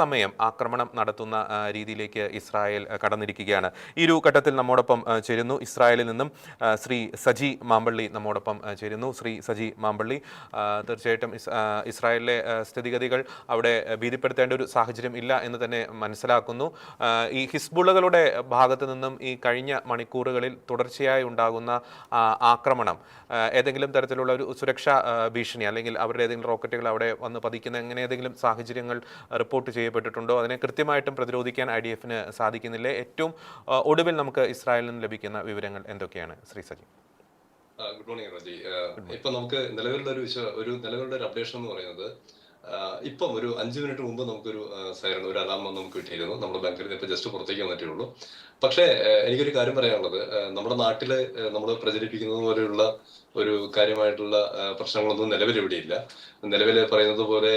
സമയം ആക്രമണം നടത്തുന്ന രീതിയിലേക്ക് ഇസ്രായേൽ കടന്നിരിക്കുകയാണ്. ഈ ഒരു ഘട്ടത്തിൽ നമ്മോടൊപ്പം ചേരുന്നു ഇസ്രായേലിൽ നിന്നും ശ്രീ സജി മാമ്പള്ളി നമ്മോടൊപ്പം ചേരുന്നു. ശ്രീ സജി മാമ്പള്ളി, തീർച്ചയായിട്ടും ഇസ്രായേലിലെ സ്ഥിതിഗതികൾ അവിടെ ഭീതിപ്പെടുത്തേണ്ട ഒരു സാഹചര്യം ഇല്ല എന്ന് തന്നെ മനസ്സിലാക്കുന്നു. ഈ ഹിസ്ബുള്ളകളുടെ ഭാഗത്തു നിന്നും ഈ കഴിഞ്ഞ മണിക്കൂറുകളിൽ തുടർച്ചയായി ഉണ്ടാകുന്ന ആക്രമണം ഏതെങ്കിലും തരത്തിലുള്ള ഒരു സുരക്ഷാ ഭീഷണി അല്ലെങ്കിൽ അവരുടെ ഏതെങ്കിലും റോക്കറ്റുകൾ അവിടെ വന്ന് പതിക്കുന്ന എങ്ങനെ ഏതെങ്കിലും സാഹചര്യങ്ങൾ റിപ്പോർട്ട് ചെയ്യപ്പെട്ടിട്ടുണ്ടോ? അതിനെ കൃത്യമായിട്ടും പ്രതിരോധിക്കാൻ IDF-ന് സാധിക്കുന്നില്ല. ഏറ്റവും ഒടുവിൽ നമുക്ക് ഇസ്രായേലിൽ നിന്ന് ലഭിക്കുന്ന വിവരങ്ങൾ എന്തൊക്കെയാണ് ശ്രീ സജി? Good morning Reji. ഇപ്പൊ നമുക്ക് നിലവിലുള്ള ഒരു അപ്ഡേഷൻ എന്ന് പറയുന്നത്, ഇപ്പം ഒരു 5 മിനിറ്റ് മുമ്പ് നമുക്കൊരു സൈറൺ, ഒരു അലാം നമുക്ക് കിട്ടിയിരുന്നു. നമ്മുടെ ബാങ്കിൽ നിന്ന് ഇപ്പൊ ജസ്റ്റ് പുറത്തേക്ക് വന്നിട്ടേ ഉള്ളൂ. പക്ഷേ എനിക്കൊരു കാര്യം പറയാനുള്ളത്, നമ്മുടെ നാട്ടില് നമ്മൾ പ്രചരിപ്പിക്കുന്നത് പോലെയുള്ള ഒരു കാര്യമായിട്ടുള്ള പ്രശ്നങ്ങളൊന്നും നിലവിൽ ഇവിടെയില്ല. നിലവിൽ പറയുന്നത് പോലെ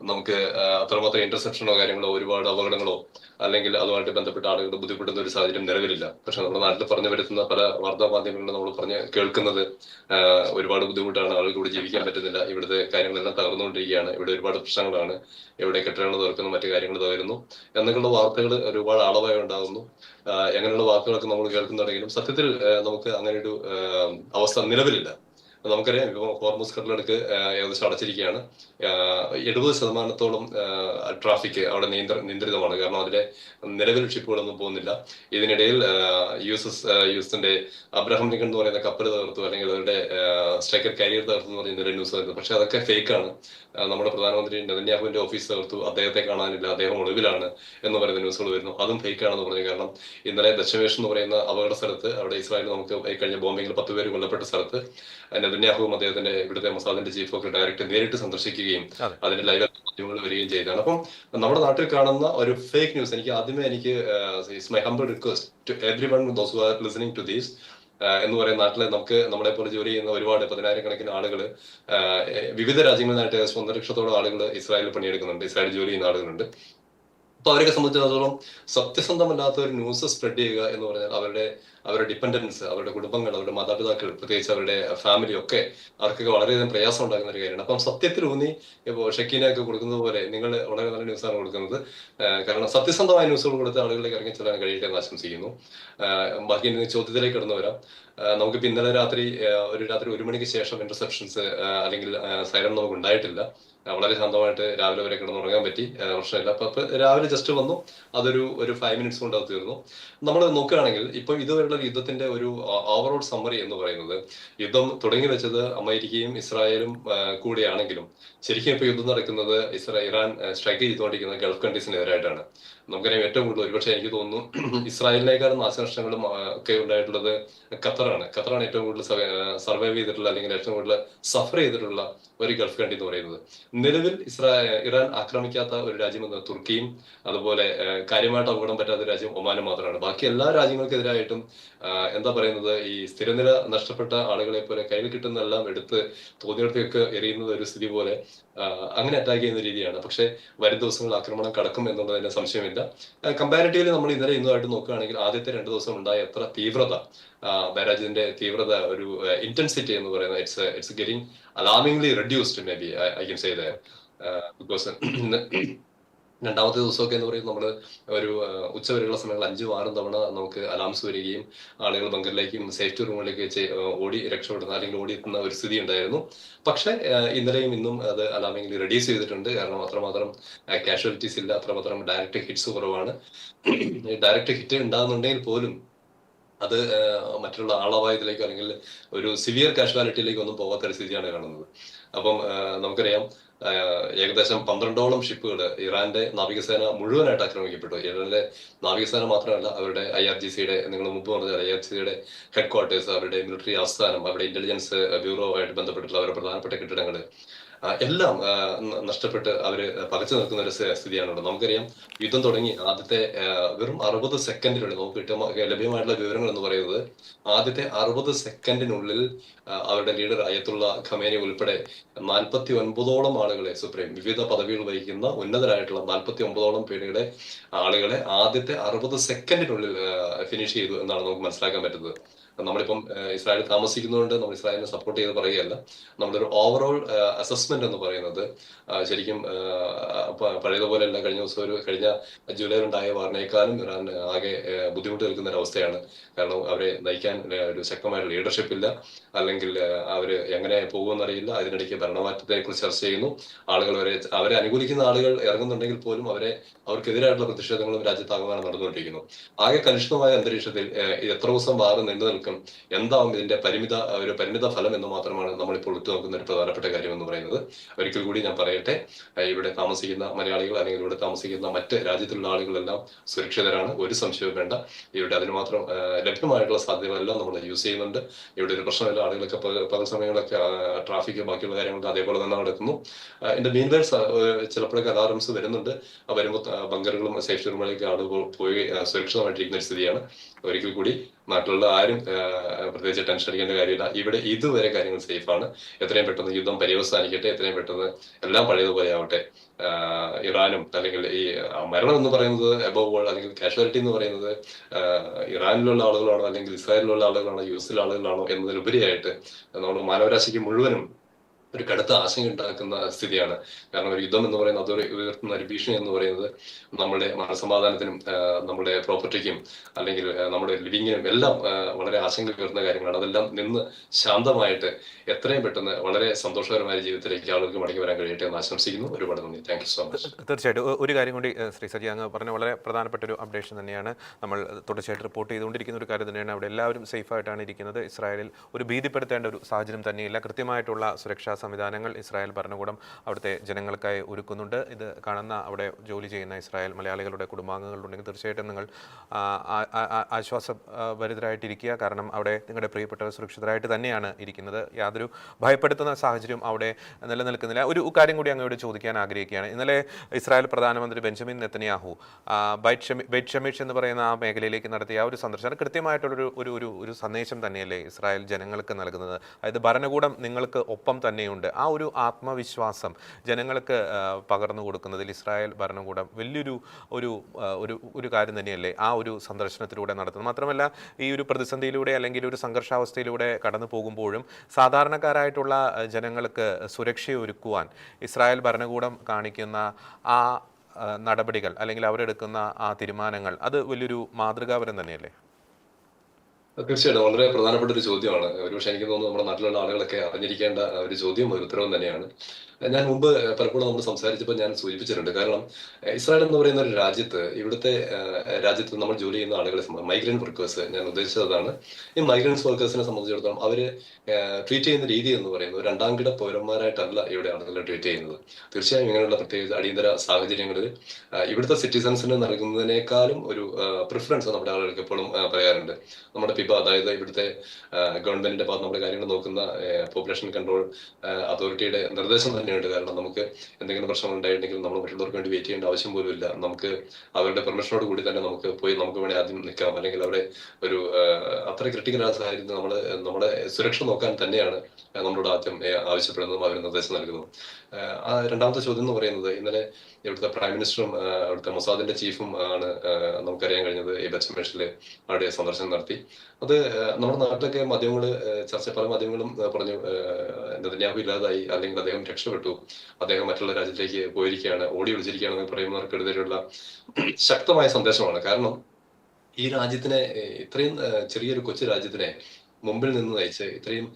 നമുക്ക് അത്രമാത്രം ഇന്റർസെപ്ഷനോ കാര്യങ്ങളോ ഒരുപാട് അപകടങ്ങളോ അല്ലെങ്കിൽ അതുമായിട്ട് ബന്ധപ്പെട്ട ആളുകൾ ബുദ്ധിമുട്ടുന്ന ഒരു സാഹചര്യം നിലവിലില്ല. പക്ഷെ നമ്മുടെ നാട്ടിൽ പറഞ്ഞു വരുത്തുന്ന പല വാർത്താ മാധ്യമങ്ങളിലും നമ്മൾ കേൾക്കുന്നത് ഒരുപാട് ബുദ്ധിമുട്ടാണ്, ആളുകൾക്ക് ഇവിടെ ജീവിക്കാൻ പറ്റുന്നില്ല, ഇവിടുത്തെ കാര്യങ്ങളെല്ലാം തകർന്നുകൊണ്ടിരിക്കുകയാണ്, ഇവിടെ ഒരുപാട് പ്രശ്നങ്ങളാണ്, ഇവിടെ കെട്ടിടങ്ങൾ തകർക്കുന്നു, മറ്റു കാര്യങ്ങൾ തകരുന്നു എന്നൊക്കെയുള്ള വാർത്തകൾ ഒരുപാട് അളവായി ഉണ്ടാകുന്നു. അങ്ങനെയുള്ള വാർത്തകളൊക്കെ നമ്മൾ കേൾക്കുന്നുണ്ടെങ്കിലും സത്യത്തിൽ നമുക്ക് അങ്ങനെ ഒരു അവസ്ഥ നിലവിലില്ല. നമുക്കറിയാം, ഇപ്പൊ ഹോർമുസ് കടലിടുക്ക് ഏകദേശം അടച്ചിരിക്കുകയാണ്. 70% ട്രാഫിക് അവിടെ നിയന്ത്രിതമാണ്. കാരണം അതിലെ നിലവിൽ ഷിപ്പുകളൊന്നും പോകുന്നില്ല. ഇതിനിടയിൽ യുഎസിന്റെ അബ്രഹാം ലിങ്കൺ എന്ന് പറയുന്ന കപ്പൽ തകർത്തു, അല്ലെങ്കിൽ അവരുടെ സ്ട്രൈക്കർ കാരിയർ തകർത്തു എന്ന് പറയുന്ന ന്യൂസ് വരുന്നത്. പക്ഷെ അതൊക്കെ ഫേക്കാണ്. നമ്മുടെ പ്രധാനമന്ത്രി നെതന്യാഹുവിന്റെ ഓഫീസ് തകർത്തു, അദ്ദേഹത്തെ കാണാനില്ല, അദ്ദേഹം ഒളിവിലാണ് എന്ന് പറയുന്ന ന്യൂസുകൾ വരുന്നു. അതും ഫേക്കാണെന്ന് പറഞ്ഞു. കാരണം ഇന്നലെ ദശമേഷ് എന്ന് പറയുന്ന അപകട സ്ഥലത്ത്, അവിടെ ഇസ്രായേൽ നമുക്ക് കഴിഞ്ഞ ബോംബിങ്ങിൽ 10 പേര് കൊല്ലപ്പെട്ട സ്ഥലത്ത് നെതന്യാഹുവും അദ്ദേഹത്തിന്റെ ഇവിടുത്തെ മൊസാദിന്റെ ചീഫ് ഓഫ് ഡയറക്ടർ നേരിട്ട് സന്ദർശിക്കുകയും അതിന്റെ ലൈവ് മാധ്യമങ്ങൾ വരികയും ചെയ്തതാണ്. അപ്പം നമ്മുടെ നാട്ടിൽ കാണുന്ന ഒരു ഫേക്ക് ന്യൂസ്, എനിക്ക് it's my humble request to everyone those who are listening to these എന്ന് പറയുന്ന നാട്ടിലെ നമ്മളെ പോലെ ജോലി ചെയ്യുന്ന ഒരുപാട് 10,000-കണക്കിന് ആളുകൾ വിവിധ രാജ്യങ്ങളിലായിട്ട് 1 ലക്ഷത്തോളം ആളുകൾ ഇസ്രായേലിൽ പണിയെടുക്കുന്നുണ്ട്, ഇസ്രായേൽ ജോലി ചെയ്യുന്ന ആളുകളുണ്ട്. അപ്പൊ അവരെ സംബന്ധിച്ചിടത്തോളം സത്യസന്ധമല്ലാത്ത ഒരു ന്യൂസ് സ്പ്രെഡ് ചെയ്യുക എന്ന് പറഞ്ഞാൽ അവരുടെ ഡിപ്പെൻഡൻസ്, അവരുടെ കുടുംബങ്ങൾ, അവരുടെ മാതാപിതാക്കൾ, പ്രത്യേകിച്ച് അവരുടെ ഫാമിലി ഒക്കെ അവർക്കൊക്കെ വളരെയധികം പ്രയാസം ഉണ്ടാക്കുന്ന ഒരു കാര്യമാണ്. അപ്പം സത്യത്തിലൂന്നി ഇപ്പോൾ ഷക്കീനൊക്കെ കൊടുക്കുന്നത് പോലെ നിങ്ങൾ വളരെ നല്ല ന്യൂസാണ് കൊടുക്കുന്നത്. കാരണം സത്യസന്ധമായ ന്യൂസുകൾ കൊടുത്ത ആളുകളിലേക്ക് ഇറങ്ങി ചെല്ലാൻ കഴിയട്ടെ എന്ന് ആശംസിക്കുന്നു. ബാക്കി ചോദ്യത്തിലേക്ക് കടന്നു വരാം. നമുക്കിപ്പോൾ ഇന്നലെ രാത്രി 1 മണിക്ക് ശേഷം ഇന്റർസെപ്ഷൻസ് അല്ലെങ്കിൽ സൈറൺ നമുക്ക് ഉണ്ടായിട്ടില്ല. വളരെ ശാന്തമായിട്ട് രാവിലെ വരെ കിടന്നുറങ്ങാൻ പറ്റി, പ്രശ്നമില്ല. അപ്പൊ രാവിലെ ജസ്റ്റ് വന്നു, അതൊരു 5 മിനിറ്റ്സ് കൊണ്ട് അത് തീർന്നു. നമ്മൾ നോക്കുകയാണെങ്കിൽ ഇപ്പൊ ഇതുവരെയുള്ള യുദ്ധത്തിന്റെ ഒരു ഓവറോൾ സമ്മറി എന്ന് പറയുന്നത്, യുദ്ധം തുടങ്ങി വെച്ചത് അമേരിക്കയും ഇസ്രായേലും കൂടിയാണെങ്കിലും ശരിക്കും ഇപ്പൊ യുദ്ധം നടക്കുന്നത് ഇറാൻ സ്ട്രൈക്ക് ചെയ്തുകൊണ്ടിരിക്കുന്ന ഗൾഫ് കൺട്രീസിനെതിരായിട്ടാണ്. നമുക്കറിയാം, ഏറ്റവും കൂടുതൽ ഒരുപക്ഷെ എനിക്ക് തോന്നുന്നു ഇസ്രായേലിനേക്കാളും നാശനഷ്ടങ്ങളും ഒക്കെ ഉണ്ടായിട്ടുള്ളത് ഖത്തറാണ് ഏറ്റവും കൂടുതൽ സർവൈവ് ചെയ്തിട്ടുള്ള, അല്ലെങ്കിൽ ഏറ്റവും കൂടുതൽ സഫർ ചെയ്തിട്ടുള്ള ഒരു ഗൾഫ് കൺട്രി എന്ന് പറയുന്നത്. നിലവിൽ ഇറാൻ ആക്രമിക്കാത്ത ഒരു രാജ്യം എന്നത് തുർക്കിയും, അതുപോലെ കാര്യമായിട്ട് അപകടം പറ്റാത്ത രാജ്യം ഒമാനും മാത്രമാണ്. ബാക്കി എല്ലാ രാജ്യങ്ങൾക്കെതിരായിട്ടും എന്താ പറയുന്നത്, ഈ സ്ഥിരനില നഷ്ടപ്പെട്ട ആളുകളെ പോലെ കയ്യിൽ കിട്ടുന്നതെല്ലാം എടുത്ത് തോന്നിയിടത്തേക്ക് എറിയുന്നത് ഒരു സ്ഥിതി പോലെ അങ്ങനെ അറ്റാക്ക് ചെയ്യുന്ന രീതിയാണ്. പക്ഷെ വരും ദിവസങ്ങൾ ആക്രമണം കടക്കും എന്നുള്ളതിന് സംശയമില്ല. കമ്പാരിറ്റീവ്ലി നമ്മൾ ഇന്നലെ ഇന്നുമായിട്ട് നോക്കുകയാണെങ്കിൽ ആദ്യത്തെ 2 ദിവസം ഉണ്ടായ എത്ര തീവ്രത, ബാരാജിന്റെ തീവ്രത, ഒരു ഇന്റൻസിറ്റി എന്ന് പറയുന്നത് it's getting alarmingly reduced, may be I can say that. Because രണ്ടാമത്തെ ദിവസമൊക്കെ എന്ന് പറയുന്നത് നമ്മൾ ഒരു ഉച്ചവരെയുള്ള സമയങ്ങൾ 5-6 തവണ നമുക്ക് അലാംസ് വരികയും ആളുകൾ ബങ്കറിലേക്കും സേഫ്റ്റി റൂമിലേക്ക് വെച്ച് ഓടി രക്ഷപ്പെടുന്ന അല്ലെങ്കിൽ ഓടിയെത്തുന്ന ഒരു സ്ഥിതി ഉണ്ടായിരുന്നു. പക്ഷെ ഇന്നലെയും ഇന്നും അത് അലാമിംഗ്ലി റെഡ്യൂസ് ചെയ്തിട്ടുണ്ട്. കാരണം അത്രമാത്രം കാഷ്വാലിറ്റീസ് ഇല്ല, അത്രമാത്രം ഡയറക്റ്റ് ഹിറ്റ്സ് കുറവാണ്. ഡയറക്റ്റ് ഹിറ്റ് ഉണ്ടാകുന്നുണ്ടെങ്കിൽ പോലും അത് മറ്റുള്ള ആളപായത്തിലേക്കോ അല്ലെങ്കിൽ ഒരു സിവിയർ കാഷ്വാലിറ്റിയിലേക്ക് ഒന്നും പോകാത്ത ഒരു സ്ഥിതിയാണ് കാണുന്നത്. അപ്പം നമുക്കറിയാം, ഏകദേശം 12ഓളം ഷിപ്പുകൾ ഇറാന്റെ നാവികസേന മുഴുവനായിട്ട് ആക്രമിക്കപ്പെട്ടു. ഇറാന്റെ നാവികസേന മാത്രമല്ല, അവരുടെ IRGC-യുടെ, നിങ്ങൾ മുമ്പ് പറഞ്ഞ IRGC-യുടെ ഹെഡ് ക്വാർട്ടേഴ്സ്, അവരുടെ മിലിറ്ററി ആസ്ഥാനം, അവരുടെ ഇന്റലിജൻസ് ബ്യൂറോ ആയിട്ട് ബന്ധപ്പെട്ടിട്ടുള്ള അവരുടെ പ്രധാനപ്പെട്ട കെട്ടിടങ്ങൾ എല്ലാം നഷ്ടപ്പെട്ട് അവര് പകച്ചു നിൽക്കുന്ന ഒരു സ്ഥിതിയാണുള്ളത്. നമുക്കറിയാം, യുദ്ധം തുടങ്ങി ആദ്യത്തെ വെറും 60 സെക്കൻഡിനുള്ളിൽ നമുക്ക് ലഭ്യമായിട്ടുള്ള വിവരങ്ങൾ എന്ന് പറയുന്നത്, ആദ്യത്തെ 60 സെക്കൻഡിനുള്ളിൽ അവരുടെ ലീഡർ അയത്തുള്ള ഖമേനി ഉൾപ്പെടെ 49ഓളം ആളുകളെ, വിവിധ പദവികൾ വഹിക്കുന്ന ഉന്നതരായിട്ടുള്ള 49ഓളം ആളുകളെ ആദ്യത്തെ 60 സെക്കൻഡിനുള്ളിൽ ഫിനിഷ് ചെയ്തു എന്നാണ് നമുക്ക് മനസ്സിലാക്കാൻ പറ്റുന്നത്. നമ്മളിപ്പം ഇസ്രായേലിൽ താമസിക്കുന്നതുകൊണ്ട് നമ്മൾ ഇസ്രായേലിനെ സപ്പോർട്ട് ചെയ്ത് പറയുകയല്ല. നമ്മുടെ ഒരു ഓവറോൾ അസസ്മെന്റ് എന്ന് പറയുന്നത് ശരിക്കും പഴയതുപോലെയല്ല. കഴിഞ്ഞ ജൂലൈയിലുണ്ടായ വാറിനേക്കാളും ഇറാൻ ആകെ ബുദ്ധിമുട്ട് നിൽക്കുന്ന ഒരു അവസ്ഥയാണ്. കാരണം അവരെ നയിക്കാൻ ഒരു ശക്തമായ ലീഡർഷിപ്പ് ഇല്ല, അല്ലെങ്കിൽ അവര് എങ്ങനെ പോകുമെന്നറിയില്ല. അതിനിടയ്ക്ക് ഭരണമാറ്റത്തെ കുറിച്ച് ചർച്ച ചെയ്യുന്നു. അവരെ അനുകൂലിക്കുന്ന ആളുകൾ ഇറങ്ങുന്നുണ്ടെങ്കിൽ പോലും അവർക്കെതിരായിട്ടുള്ള പ്രതിഷേധങ്ങളും രാജ്യത്താകമാനം നടന്നുകൊണ്ടിരിക്കുന്നു. ആകെ കലുഷിതമായ അന്തരീക്ഷത്തിൽ എത്ര ദിവസം വാറ് നീണ്ടു നിൽക്കും, എന്താവും ഇതിന്റെ പരിണിത ഫലം എന്ന് മാത്രമാണ് നമ്മളിപ്പോൾ ഉറ്റുനോക്കുന്ന ഒരു പ്രധാനപ്പെട്ട കാര്യം എന്ന് പറയുന്നത്. ഒരിക്കൽ കൂടി ഞാൻ പറയട്ടെ, ഇവിടെ താമസിക്കുന്ന മലയാളികൾ അല്ലെങ്കിൽ ഇവിടെ താമസിക്കുന്ന മറ്റ് രാജ്യത്തിലുള്ള ആളുകളെല്ലാം സുരക്ഷിതരാണ്, ഒരു സംശയവും വേണ്ട. ഇവിടെ അതിന് മാത്രം ലഭ്യമായിട്ടുള്ള സാധ്യതകളെല്ലാം നമ്മൾ യൂസ് ചെയ്യുന്നുണ്ട്. ഇവിടെ ഒരു പ്രശ്നമില്ല. ആളുകളൊക്കെ പകൽ സമയങ്ങളൊക്കെ ട്രാഫിക് ബാക്കിയുള്ള കാര്യങ്ങളൊക്കെ അതേപോലെ തന്നെ നടക്കുന്നു. ഇതിന്റെ മീൻവെൽ ചിലപ്പോഴൊക്കെ അലാറംസ് വരുന്നുണ്ട്. വരുമ്പോൾ ബങ്കറുകളും സേഫ്റ്റി റൂമിലേക്ക് ആളുകൾ പോയി സുരക്ഷിതമായിട്ടിരിക്കുന്ന ഒരു സ്ഥിതിയാണ്. ഒരിക്കൽ കൂടി നാട്ടിലുള്ള ആരും പ്രത്യേകിച്ച് ടെൻഷൻ അടിക്കേണ്ട കാര്യമില്ല. ഇവിടെ ഇതുവരെ കാര്യങ്ങൾ സേഫാണ്. എത്രയും പെട്ടെന്ന് യുദ്ധം പര്യവസാനിക്കട്ടെ, എത്രയും പെട്ടെന്ന് എല്ലാം പഴയതുപോലെ ആവട്ടെ. ഇറാനും അല്ലെങ്കിൽ ഈ മരണം എന്ന് പറയുന്നത് എബോവ് ഓൾ അല്ലെങ്കിൽ കാഷ്വാലിറ്റി എന്ന് പറയുന്നത് ഇറാനിലുള്ള ആളുകളാണോ അല്ലെങ്കിൽ ഇസ്രായേലിലുള്ള ആളുകളാണോ യു എസിലെ ആളുകളാണോ എന്നതിലുപരിയായിട്ട് നമ്മുടെ മാനവരാശിക്ക് മുഴുവനും ഒരു കടുത്ത ആശങ്ക ഉണ്ടാക്കുന്ന സ്ഥിതിയാണ്. കാരണം ഒരു യുദ്ധം എന്ന് പറയുന്നത് അതൊരു ഉയർത്തുന്ന ഒരു ഭീഷണി എന്ന് പറയുന്നത് നമ്മുടെ മനസമാധാനത്തിനും നമ്മുടെ പ്രോപ്പർട്ടിക്കും അല്ലെങ്കിൽ നമ്മുടെ ലിവിങ്ങിനും എല്ലാം വളരെ ആശങ്ക ഉയർത്തുന്ന കാര്യങ്ങളാണ്. അതെല്ലാം നിന്ന് ശാന്തമായിട്ട് എത്രയും പെട്ടെന്ന് വളരെ സന്തോഷകരമായ ജീവിതത്തിലേക്ക് ആളുകൾക്ക് മടങ്ങി വരാൻ കഴിയട്ടെ എന്ന് ആശംസിക്കുന്നു. ഒരുപാട് നന്ദി. Thank you so much. തീർച്ചയായിട്ടും ഒരു കാര്യം കൂടി ശ്രീ സജി അങ്ങ് പറഞ്ഞ വളരെ പ്രധാനപ്പെട്ട ഒരു അപ്ഡേഷൻ തന്നെയാണ്. നമ്മൾ തുടർച്ചയായിട്ട് റിപ്പോർട്ട് ചെയ്തുകൊണ്ടിരിക്കുന്ന ഒരു കാര്യം തന്നെയാണ്. അവിടെ എല്ലാവരും സേഫായിട്ടാണ് ഇരിക്കുന്നത്. ഇസ്രായേലിൽ ഒരു ഭീതിപ്പെടുത്തേണ്ട ഒരു സാഹചര്യം തന്നെയില്ല. കൃത്യമായിട്ടുള്ള സുരക്ഷാ സംവിധാനങ്ങൾ ഇസ്രായേൽ ഭരണകൂടം അവിടുത്തെ ജനങ്ങൾക്കായി ഒരുക്കുന്നുണ്ട്. ഇത് കാണുന്ന അവിടെ ജോലി ചെയ്യുന്ന ഇസ്രായേൽ മലയാളികളുടെ കുടുംബാംഗങ്ങളുണ്ടെങ്കിൽ തീർച്ചയായിട്ടും നിങ്ങൾ ആശ്വാസഭരിതരായിട്ടിരിക്കുക. കാരണം അവിടെ നിങ്ങളുടെ പ്രിയപ്പെട്ടവർ സുരക്ഷിതരായിട്ട് തന്നെയാണ് ഇരിക്കുന്നത്. യാതൊരു ഭയപ്പെടുത്തുന്ന സാഹചര്യം അവിടെ നിലനിൽക്കുന്നില്ല. ഒരു കാര്യം കൂടി അങ്ങോട്ട് ചോദിക്കാൻ ആഗ്രഹിക്കുകയാണ്. ഇന്നലെ ഇസ്രായേൽ പ്രധാനമന്ത്രി ബെഞ്ചമിൻ നെതന്യാഹു ബൈറ്റ് ഷെമിഷ് എന്ന് പറയുന്ന ആ മേഖലയിലേക്ക് നടത്തിയ ആ ഒരു സന്ദർശനം കൃത്യമായിട്ടുള്ളൊരു ഒരു സന്ദേശം തന്നെയല്ലേ ഇസ്രായേൽ ജനങ്ങൾക്ക് നൽകുന്നത്? അതായത് ഭരണകൂടം നിങ്ങൾക്ക് ഒപ്പം തന്നെയുണ്ട്. ആ ഒരു ആത്മവിശ്വാസം ജനങ്ങൾക്ക് പകർന്നു കൊടുക്കുന്നതിൽ ഇസ്രായേൽ ഭരണകൂടം വലിയൊരു ഒരു കാര്യം തന്നെയല്ലേ ആ ഒരു സന്ദർശനത്തിലൂടെ നടത്തുന്നത്? മാത്രമല്ല ഈ ഒരു പ്രതിസന്ധിയിലൂടെ അല്ലെങ്കിൽ ഒരു സംഘർഷാവസ്ഥയിലൂടെ കടന്നു പോകുമ്പോഴും സാധാരണക്കാരായിട്ടുള്ള ജനങ്ങൾക്ക് സുരക്ഷയൊരുക്കുവാൻ ഇസ്രായേൽ ഭരണകൂടം കാണിക്കുന്ന ആ നടപടികൾ അല്ലെങ്കിൽ അവരെടുക്കുന്ന ആ തീരുമാനങ്ങൾ അത് വലിയൊരു മാതൃകാപരം തന്നെയല്ലേ? തീർച്ചയായിട്ടും വളരെ പ്രധാനപ്പെട്ട ഒരു ചോദ്യമാണ്. ഒരുപക്ഷെ എനിക്ക് തോന്നുന്നു നമ്മുടെ നാട്ടിലുള്ള ആളുകളൊക്കെ അറിഞ്ഞിരിക്കേണ്ട ഒരു ചോദ്യം, ഒരു ഉത്തരവും തന്നെയാണ്. ഞാൻ മുമ്പ് പലപ്പോഴും നമ്മൾ സംസാരിച്ചപ്പോൾ ഞാൻ സൂചിപ്പിച്ചിട്ടുണ്ട്. കാരണം ഇസ്രായേൽ എന്ന് പറയുന്ന ഒരു ഇവിടുത്തെ രാജ്യത്ത് നമ്മൾ ജോലി ചെയ്യുന്ന ആളുകളെ മൈഗ്രന്റ് വർക്കേഴ്സ് ഞാൻ ഉദ്ദേശിച്ചതാണ്. ഈ മൈഗ്രൻസ് വർക്കേഴ്സിനെ സംബന്ധിച്ചിടത്തോളം അവര് ട്രീറ്റ് ചെയ്യുന്ന രീതി എന്ന് പറയുന്നത് രണ്ടാം കിട പൗരന്മാരായിട്ടല്ല ഇവിടെ ആളുകളെ ട്രീറ്റ് ചെയ്യുന്നത്. തീർച്ചയായും ഇങ്ങനെയുള്ള പ്രത്യേകിച്ച് അടിയന്തര സാഹചര്യങ്ങളിൽ ഇവിടുത്തെ സിറ്റിസൺസിന് നൽകുന്നതിനേക്കാളും ഒരു പ്രിഫറൻസ് നമ്മുടെ ആളുകൾക്ക് എപ്പോഴും പറയാറുണ്ട്. നമ്മുടെ അതായത് ഇവിടുത്തെ ഗവൺമെന്റിന്റെ ഭാഗത്ത് നമ്മുടെ കാര്യങ്ങൾ നോക്കുന്ന പോപ്പുലേഷൻ കൺട്രോൾ അതോറിറ്റിയുടെ നിർദ്ദേശം തന്നെയുണ്ട്. കാരണം നമുക്ക് എന്തെങ്കിലും പ്രശ്നങ്ങൾ ഉണ്ടായിട്ടുണ്ടെങ്കിൽ നമ്മൾ മറ്റുള്ളവർക്ക് വേണ്ടി വെയിറ്റ് ചെയ്യേണ്ട ആവശ്യം പോലും ഇല്ല. നമുക്ക് അവരുടെ പെർമിഷനോട് കൂടി തന്നെ നമുക്ക് വേണേൽ ആദ്യം നിൽക്കാം. അല്ലെങ്കിൽ അവിടെ ഒരു അത്ര ക്രിട്ടിക്കൽ സാഹചര്യത്തിൽ നമ്മുടെ സുരക്ഷ നോക്കാൻ തന്നെയാണ് നമ്മളോട് ആദ്യം ആവശ്യപ്പെടുന്നതും അവർ നിർദ്ദേശം നൽകുന്നതും. ആ രണ്ടാമത്തെ ചോദ്യം എന്ന് പറയുന്നത്, ഇന്നലെ ഇവിടുത്തെ പ്രൈം മിനിസ്റ്ററും അവിടുത്തെ മൊസാദിന്റെ ചീഫും ആണ് നമുക്കറിയാൻ കഴിഞ്ഞത് ഈ ബെത്ഷെമേഷില് അവിടെ സന്ദർശനം നടത്തി. അത് നമ്മുടെ നാട്ടിലൊക്കെ പല മാധ്യമങ്ങളും പറഞ്ഞു നെതന്യാഹു ഇല്ലാതായി അല്ലെങ്കിൽ അദ്ദേഹം രക്ഷപ്പെട്ടു, അദ്ദേഹം മറ്റുള്ള രാജ്യത്തേക്ക് പോയിരിക്കുകയാണ്, ഓടി ഒളിച്ചിരിക്കുകയാണെന്ന് പറയുന്നവർക്കെതിരെയുള്ള ശക്തമായ സന്ദേശമാണ്. കാരണം ഈ രാജ്യത്തിനെ, ഇത്രയും ചെറിയൊരു കൊച്ചു രാജ്യത്തിനെ മുമ്പിൽ നിന്ന് നയിച്ച് ഇത്രയും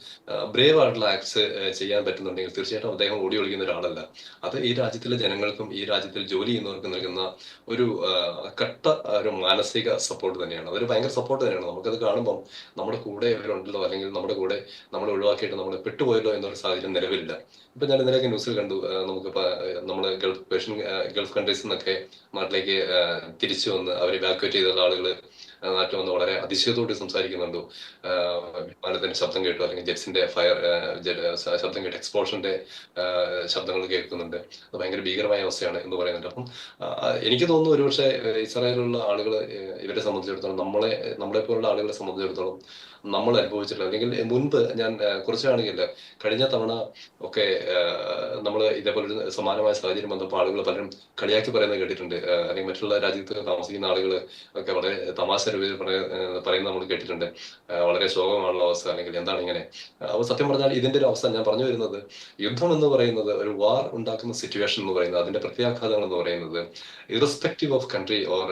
ബ്രേവ് ആയിട്ടുള്ള ആക്ട്സ് ചെയ്യാൻ പറ്റുന്നുണ്ടെങ്കിൽ തീർച്ചയായിട്ടും അദ്ദേഹം ഓടി ഒളിക്കുന്ന ഒരാളല്ല. അത് ഈ രാജ്യത്തിലെ ജനങ്ങൾക്കും ഈ രാജ്യത്തിൽ ജോലി ചെയ്യുന്നവർക്കും നൽകുന്ന ഒരു ഒരു മാനസിക സപ്പോർട്ട് തന്നെയാണ്. അതൊരു ഭയങ്കര സപ്പോർട്ട് തന്നെയാണ്. നമുക്കത് കാണുമ്പം നമ്മുടെ കൂടെ ഇവരുണ്ടല്ലോ, അല്ലെങ്കിൽ നമ്മുടെ കൂടെ നമ്മൾ ഒഴിവാക്കിയിട്ട് നമ്മൾ പെട്ടുപോയല്ലോ എന്നൊരു സാഹചര്യം നിലവിലില്ല. ഇപ്പൊ ഞാൻ ഇന്നലെയൊക്കെ ന്യൂസിൽ കണ്ടു, നമുക്കിപ്പോ നമ്മുടെ ഗൾഫ് കൺട്രീസിൽ നിന്നൊക്കെ നാട്ടിലേക്ക് തിരിച്ചു വന്ന് അവർ ഇവാക്യുവേറ്റ് ചെയ്തുള്ള ആളുകൾ നാട്ടിൽ വന്ന് വളരെ അതിശയത്തോടെ സംസാരിക്കുന്നുണ്ട്. വിമാനത്തിന്റെ ശബ്ദം കേട്ടു, അല്ലെങ്കിൽ ജെറ്റ്സിന്റെ ശബ്ദം കേട്ടു, എക്സ്പ്ലോഷന്റെ ശബ്ദങ്ങൾ കേൾക്കുന്നുണ്ട്. അത് ഭയങ്കര ഭീകരമായ അവസ്ഥയാണ് എന്ന് പറയുന്നുണ്ട്. അപ്പം എനിക്ക് തോന്നുന്നു ഒരുപക്ഷെ ഇസ്രായേലിലുള്ള ആളുകൾ ഇവരെ സംബന്ധിച്ചിടത്തോളം നമ്മളെ പോലുള്ള ആളുകളെ സംബന്ധിച്ചിടത്തോളം നമ്മൾ അനുഭവിച്ചിട്ടില്ല. അല്ലെങ്കിൽ മുൻപ് ഞാൻ കുറച്ചാണെങ്കിൽ കഴിഞ്ഞ തവണ ഒക്കെ നമ്മൾ ഇതേപോലെ സമാനമായ സാഹചര്യം വന്നപ്പോൾ ആളുകൾ പലരും കളിയാക്കി പറയുന്നത് കേട്ടിട്ടുണ്ട്. അല്ലെങ്കിൽ മറ്റുള്ള രാജ്യത്ത് താമസിക്കുന്ന ആളുകൾ ഒക്കെ വളരെ തമാശ രൂപയിൽ പറയുന്നത് നമ്മൾ കേട്ടിട്ടുണ്ട്. വളരെ ശോകമാണുള്ള അവസ്ഥ, അല്ലെങ്കിൽ എന്താണ് ഇങ്ങനെ. അപ്പോൾ സത്യം പറഞ്ഞാൽ ഇതിന്റെ ഒരു അവസ്ഥ ഞാൻ പറഞ്ഞു വരുന്നത്, യുദ്ധം എന്ന് പറയുന്നത്, ഒരു വാർ ഉണ്ടാക്കുന്ന സിറ്റുവേഷൻ എന്ന് പറയുന്നത്, അതിന്റെ പ്രത്യാഘാതങ്ങൾ എന്ന് പറയുന്നത് ഇറസ്പെക്റ്റീവ് ഓഫ് കൺട്രി ഓർ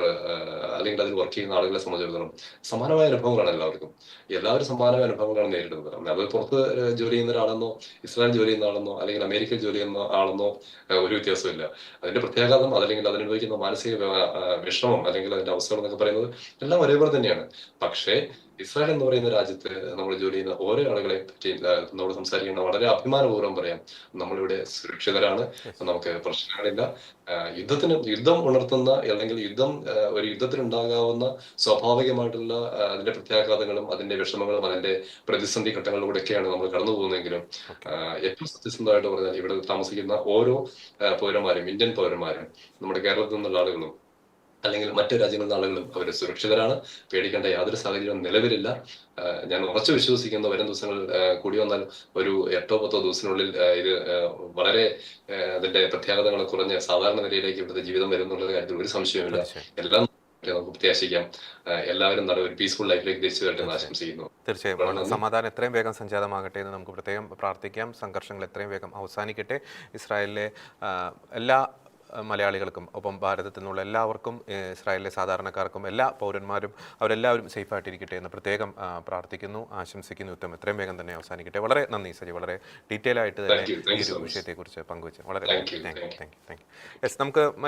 അല്ലെങ്കിൽ അതിൽ വർക്ക് ചെയ്യുന്ന ആളുകളെ സംബന്ധിച്ചിടത്തോളം സമാനമായ അനുഭവങ്ങളാണ് എല്ലാവരും സമാനമായ അനുഭവങ്ങളാണ് നേരിടുന്നത്. അത് പുറത്ത് ജോലി ചെയ്യുന്ന ഒരാളെന്നോ, ഇസ്രായേൽ ജോലി ചെയ്യുന്ന ആളെന്നോ, അല്ലെങ്കിൽ അമേരിക്കയിൽ ജോലി ചെയ്യുന്ന ആളെന്നോ ഒരു വ്യത്യാസമില്ല. അതിന്റെ പ്രത്യാഘാതം അല്ലെങ്കിൽ അതിനനുഭവിക്കുന്ന മാനസിക വിഷമം അല്ലെങ്കിൽ അതിന്റെ അവസ്ഥകൾ എന്നൊക്കെ പറയുന്നത് എല്ലാം ഒരേപോലെ തന്നെയാണ്. പക്ഷേ ഇസ്രായേൽ എന്ന് പറയുന്ന രാജ്യത്ത് നമ്മൾ ജോലി ചെയ്യുന്ന ഓരോ ആളുകളെ പറ്റി നമ്മൾ സംസാരിക്കുന്ന വളരെ അഭിമാനപൂർവ്വം പറയാം, നമ്മളിവിടെ സുരക്ഷിതരാണ്, നമുക്ക് പ്രശ്നങ്ങളില്ല. യുദ്ധം ഉണർത്തുന്ന, അല്ലെങ്കിൽ ഒരു യുദ്ധത്തിനുണ്ടാകാവുന്ന സ്വാഭാവികമായിട്ടുള്ള അതിന്റെ പ്രത്യാഘാതങ്ങളും അതിന്റെ വിഷമങ്ങളും അതിന്റെ പ്രതിസന്ധി ഘട്ടങ്ങളിലൂടെയൊക്കെയാണ് നമ്മൾ കടന്നു പോകുന്നതെങ്കിലും ഏറ്റവും സത്യസന്ധമായിട്ട് പറഞ്ഞാൽ ഇവിടെ താമസിക്കുന്ന ഓരോ പൗരന്മാരും, ഇന്ത്യൻ പൗരന്മാരും, നമ്മുടെ കേരളത്തിൽ നിന്നുള്ള ആളുകളും അല്ലെങ്കിൽ മറ്റു രാജ്യങ്ങളിൽ നിന്ന് ആളുകളും അവർ സുരക്ഷിതരാണ്. പേടിക്കേണ്ട യാതൊരു സാഹചര്യവും നിലവിലില്ല. ഞാൻ ഉറച്ചു വിശ്വസിക്കുന്ന വരും ദിവസങ്ങൾ കൂടി വന്നാൽ ഒരു 8-10 ദിവസത്തിനുള്ളിൽ ഇത് വളരെ അതിന്റെ പ്രത്യാഘാതങ്ങൾ കുറഞ്ഞ് സാധാരണ നിലയിലേക്ക് ഇവിടുത്തെ ജീവിതം വരും എന്നുള്ള കാര്യത്തിൽ ഒരു സംശയമില്ല. എല്ലാം നമുക്ക് പ്രത്യാശിക്കാം. എല്ലാവരും ഒരു പീസ്ഫുൾ ലൈഫിലേക്ക് തിരിച്ചു വരട്ടെ എന്ന് ആശംസിക്കുന്നു. തീർച്ചയായും സമാധാനം എത്രയും വേഗം സംജാതമാകട്ടെ എന്ന് നമുക്ക് പ്രത്യേകം പ്രാർത്ഥിക്കാം. സംഘർഷങ്ങൾ എത്രയും വേഗം അവസാനിക്കട്ടെ. ഇസ്രായേലിലെ എല്ലാ മലയാളികൾക്കും ഒപ്പം ഭാരതത്തിൽ നിന്നുള്ള എല്ലാവർക്കും, ഇസ്രായേലിലെ സാധാരണക്കാർക്കും, എല്ലാ പൗരന്മാരും അവരെല്ലാവരും സേഫായിട്ടിരിക്കട്ടെ എന്ന് പ്രത്യേകം പ്രാർത്ഥിക്കുന്നു, ആശംസിക്കുന്നു. യുദ്ധം എത്രയും വേഗം തന്നെ അവസാനിക്കട്ടെ. വളരെ നന്ദി സജി, വളരെ ഡീറ്റെയിൽ ആയിട്ട് തന്നെ ഈ ഒരു വിഷയത്തെക്കുറിച്ച് പങ്കുവച്ചു. വളരെ താങ്ക് യു. യെസ്, നമുക്ക്